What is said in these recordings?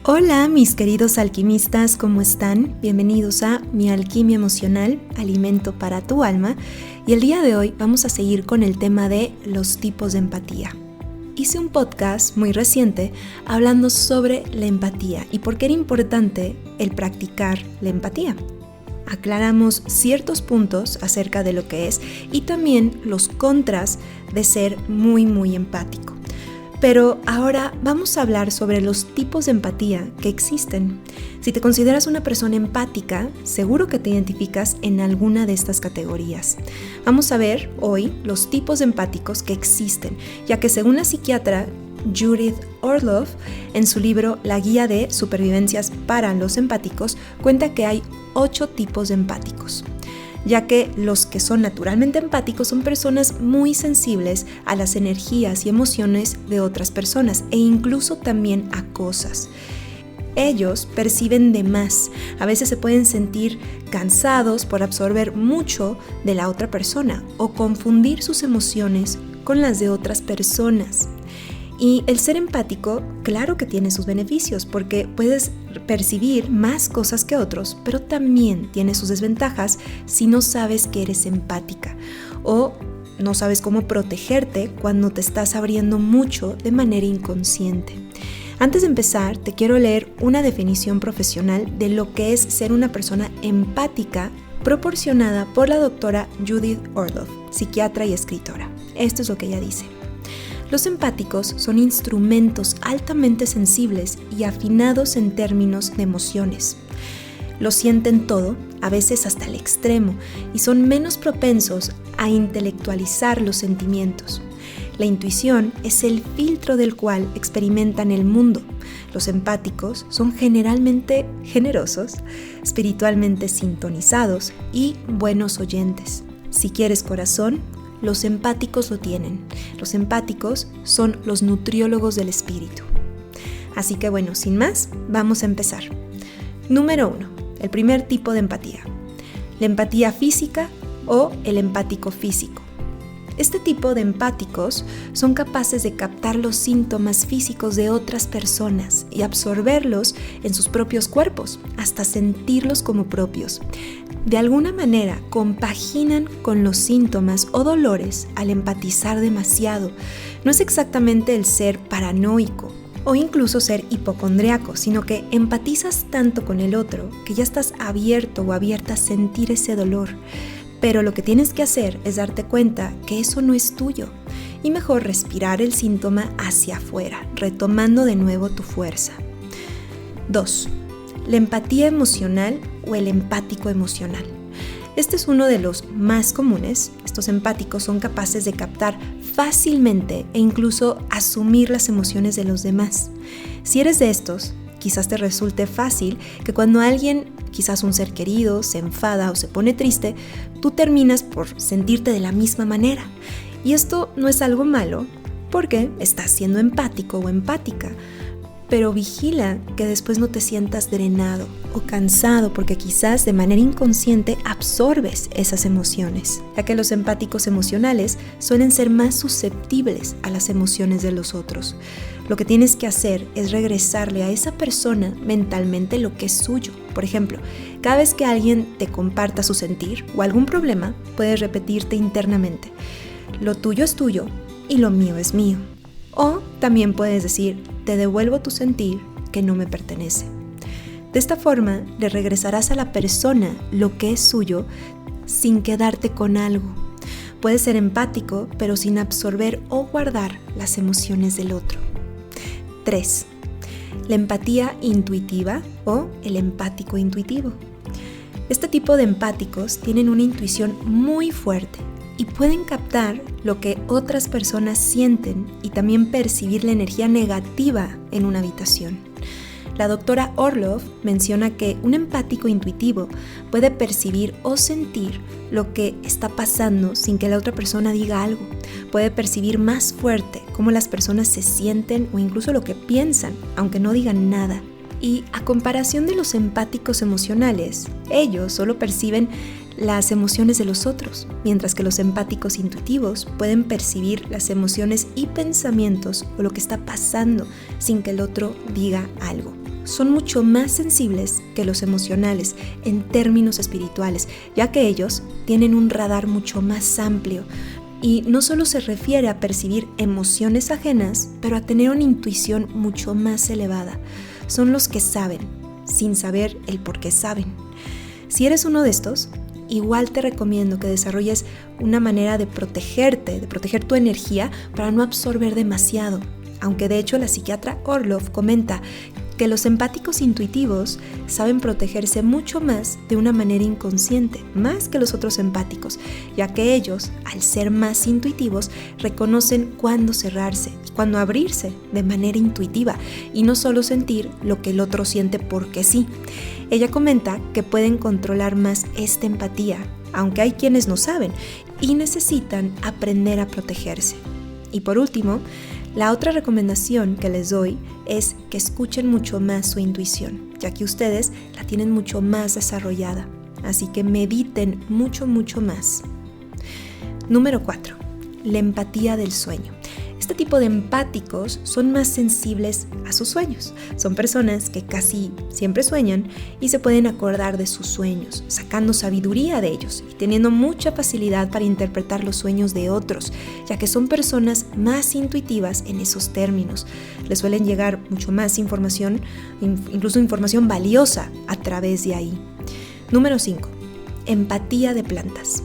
Hola mis queridos alquimistas, ¿cómo están? Bienvenidos a Mi Alquimia Emocional, Alimento para tu Alma, y el día de hoy vamos a seguir con el tema de los tipos de empatía. Hice un podcast muy reciente hablando sobre la empatía y por qué era importante el practicar la empatía. Aclaramos ciertos puntos acerca de lo que es y también los contras de ser muy empático. Pero ahora vamos a hablar sobre los tipos de empatía que existen. Si te consideras una persona empática, seguro que te identificas en alguna de estas categorías. Vamos a ver hoy los tipos de empáticos que existen, ya que según la psiquiatra Judith Orloff, en su libro La Guía de Supervivencias para los Empáticos, cuenta que hay 8 tipos de empáticos, ya que los que son naturalmente empáticos son personas muy sensibles a las energías y emociones de otras personas e incluso también a cosas. Ellos perciben de más, a veces se pueden sentir cansados por absorber mucho de la otra persona o confundir sus emociones con las de otras personas. Y el ser empático, claro que tiene sus beneficios porque puedes percibir más cosas que otros, pero también tiene sus desventajas si no sabes que eres empática o no sabes cómo protegerte cuando te estás abriendo mucho de manera inconsciente. Antes de empezar, te quiero leer una definición profesional de lo que es ser una persona empática proporcionada por la doctora Judith Orloff, psiquiatra y escritora. Esto es lo que ella dice. Los empáticos son instrumentos altamente sensibles y afinados en términos de emociones. Lo sienten todo, a veces hasta el extremo, y son menos propensos a intelectualizar los sentimientos. La intuición es el filtro del cual experimentan el mundo. Los empáticos son generalmente generosos, espiritualmente sintonizados y buenos oyentes. Si quieres corazón, los empáticos lo tienen. Los empáticos son los nutriólogos del espíritu. Así que bueno, sin más, vamos a empezar. Número 1. El primer tipo de empatía. La empatía física o el empático físico. Este tipo de empáticos son capaces de captar los síntomas físicos de otras personas y absorberlos en sus propios cuerpos, hasta sentirlos como propios. De alguna manera compaginan con los síntomas o dolores al empatizar demasiado. No es exactamente el ser paranoico o incluso ser hipocondriaco, sino que empatizas tanto con el otro que ya estás abierto o abierta a sentir ese dolor. Pero lo que tienes que hacer es darte cuenta que eso no es tuyo y mejor respirar el síntoma hacia afuera, retomando de nuevo tu fuerza. 2. La empatía emocional o el empático emocional. Este es uno de los más comunes. Estos empáticos son capaces de captar fácilmente e incluso asumir las emociones de los demás. Si eres de estos, quizás te resulte fácil que cuando alguien, quizás un ser querido, se enfada o se pone triste, tú terminas por sentirte de la misma manera. Y esto no es algo malo porque estás siendo empático o empática, pero vigila que después no te sientas drenado o cansado porque quizás de manera inconsciente absorbes esas emociones, ya que los empáticos emocionales suelen ser más susceptibles a las emociones de los otros. Lo que tienes que hacer es regresarle a esa persona mentalmente lo que es suyo. Por ejemplo, cada vez que alguien te comparta su sentir o algún problema, puedes repetirte internamente: lo tuyo es tuyo y lo mío es mío. O también puedes decir: te devuelvo tu sentir que no me pertenece. De esta forma, le regresarás a la persona lo que es suyo sin quedarte con algo. Puedes ser empático, pero sin absorber o guardar las emociones del otro. 3. La empatía intuitiva o el empático intuitivo. Este tipo de empáticos tienen una intuición muy fuerte y pueden captar lo que otras personas sienten y también percibir la energía negativa en una habitación. La doctora Orloff menciona que un empático intuitivo puede percibir o sentir lo que está pasando sin que la otra persona diga algo. Puede percibir más fuerte cómo las personas se sienten o incluso lo que piensan, aunque no digan nada. Y a comparación de los empáticos emocionales, ellos solo perciben las emociones de los otros, mientras que los empáticos intuitivos pueden percibir las emociones y pensamientos o lo que está pasando sin que el otro diga algo. son mucho más sensibles que los emocionales en términos espirituales, ya que ellos tienen un radar mucho más amplio y no solo se refiere a percibir emociones ajenas, pero a tener una intuición mucho más elevada. Son los que saben, sin saber el por qué saben. Si eres uno de estos, igual te recomiendo que desarrolles una manera de protegerte, de proteger tu energía para no absorber demasiado. Aunque de hecho la psiquiatra Orloff comenta que los empáticos intuitivos saben protegerse mucho más de una manera inconsciente, más que los otros empáticos, ya que ellos, al ser más intuitivos, reconocen cuándo cerrarse y cuándo abrirse de manera intuitiva y no solo sentir lo que el otro siente porque sí. Ella comenta que pueden controlar más esta empatía, aunque hay quienes no saben y necesitan aprender a protegerse. Y por último, la otra recomendación que les doy es que escuchen mucho más su intuición, ya que ustedes la tienen mucho más desarrollada. Así que mediten mucho más. Número 4. La empatía del sueño. Este tipo de empáticos son más sensibles a sus sueños. Son personas que casi siempre sueñan y se pueden acordar de sus sueños, sacando sabiduría de ellos y teniendo mucha facilidad para interpretar los sueños de otros, ya que son personas más intuitivas en esos términos. Les suelen llegar mucho más información, incluso información valiosa a través de ahí. Número 5. Empatía de plantas.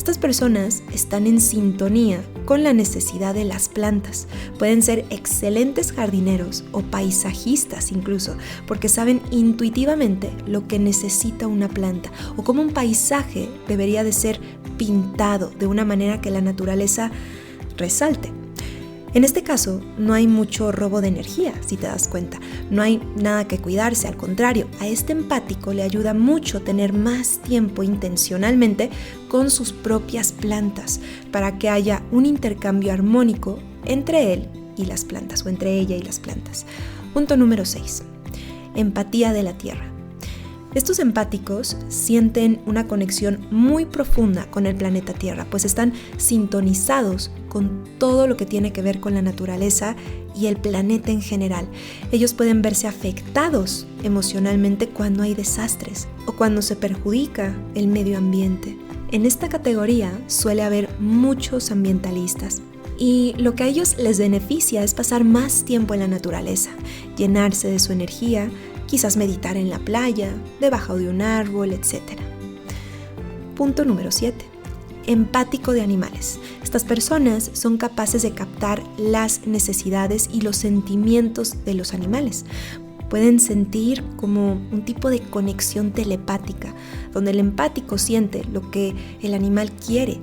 Estas personas están en sintonía con la necesidad de las plantas. Pueden ser excelentes jardineros o paisajistas incluso, porque saben intuitivamente lo que necesita una planta o cómo un paisaje debería de ser pintado de una manera que la naturaleza resalte. En este caso, no hay mucho robo de energía, si te das cuenta. No hay nada que cuidarse, al contrario, a este empático le ayuda mucho tener más tiempo intencionalmente con sus propias plantas para que haya un intercambio armónico entre él y las plantas o entre ella y las plantas. Punto número 6. Empatía de la tierra. Estos empáticos sienten una conexión muy profunda con el planeta Tierra, pues están sintonizados con todo lo que tiene que ver con la naturaleza y el planeta en general. Ellos pueden verse afectados emocionalmente cuando hay desastres o cuando se perjudica el medio ambiente. En esta categoría suele haber muchos ambientalistas. Y lo que a ellos les beneficia es pasar más tiempo en la naturaleza, llenarse de su energía, quizás meditar en la playa, debajo de un árbol, etc. Punto número 7. Empático de animales. Estas personas son capaces de captar las necesidades y los sentimientos de los animales. Pueden sentir como un tipo de conexión telepática, donde el empático siente lo que el animal quiere.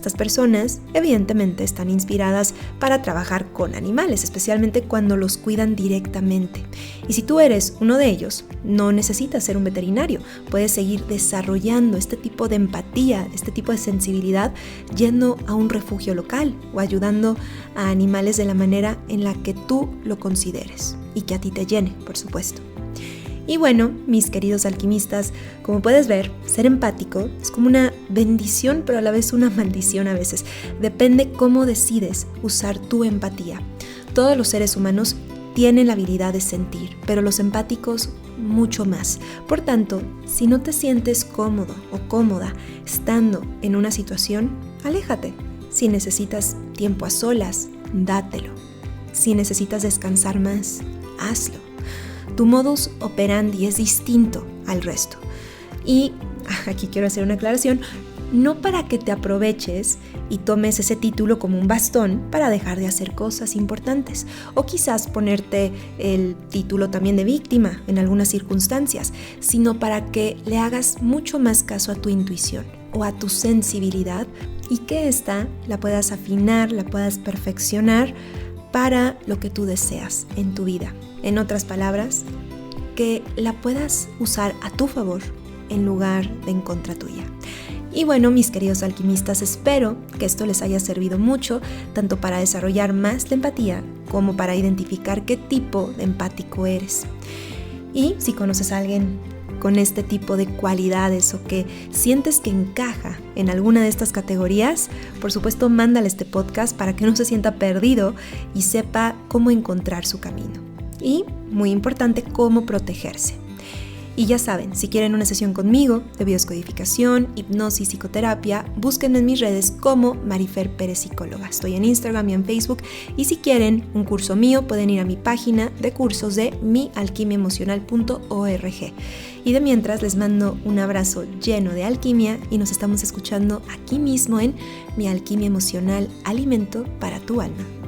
Estas personas, evidentemente, están inspiradas para trabajar con animales, especialmente cuando los cuidan directamente. Y si tú eres uno de ellos, no necesitas ser un veterinario. Puedes seguir desarrollando este tipo de empatía, este tipo de sensibilidad, yendo a un refugio local o ayudando a animales de la manera en la que tú lo consideres y que a ti te llene, por supuesto. Y bueno, mis queridos alquimistas, como puedes ver, ser empático es como una bendición, pero a la vez una maldición a veces. Depende cómo decides usar tu empatía. Todos los seres humanos tienen la habilidad de sentir, pero los empáticos mucho más. Por tanto, si no te sientes cómodo o cómoda estando en una situación, aléjate. Si necesitas tiempo a solas, dátelo. Si necesitas descansar más, hazlo. Tu modus operandi es distinto al resto. Y aquí quiero hacer una aclaración, no para que te aproveches y tomes ese título como un bastón para dejar de hacer cosas importantes, o quizás ponerte el título también de víctima en algunas circunstancias, sino para que le hagas mucho más caso a tu intuición o a tu sensibilidad y que ésta la puedas afinar, la puedas perfeccionar para lo que tú deseas en tu vida. En otras palabras, que la puedas usar a tu favor en lugar de en contra tuya. Y bueno, mis queridos alquimistas, espero que esto les haya servido mucho, tanto para desarrollar más la empatía como para identificar qué tipo de empático eres. Y si conoces a alguien con este tipo de cualidades o que sientes que encaja en alguna de estas categorías, por supuesto, mándale este podcast para que no se sienta perdido y sepa cómo encontrar su camino. y, muy importante, cómo protegerse. Y ya saben, si quieren una sesión conmigo de biodescodificación, hipnosis, psicoterapia, búsquenme en mis redes como Marifer Pérez Psicóloga. Estoy en Instagram y en Facebook. Y si quieren un curso mío, pueden ir a mi página de cursos de mialquimiaemocional.org. Y de mientras les mando un abrazo lleno de alquimia y nos estamos escuchando aquí mismo en Mi Alquimia Emocional, alimento para tu alma.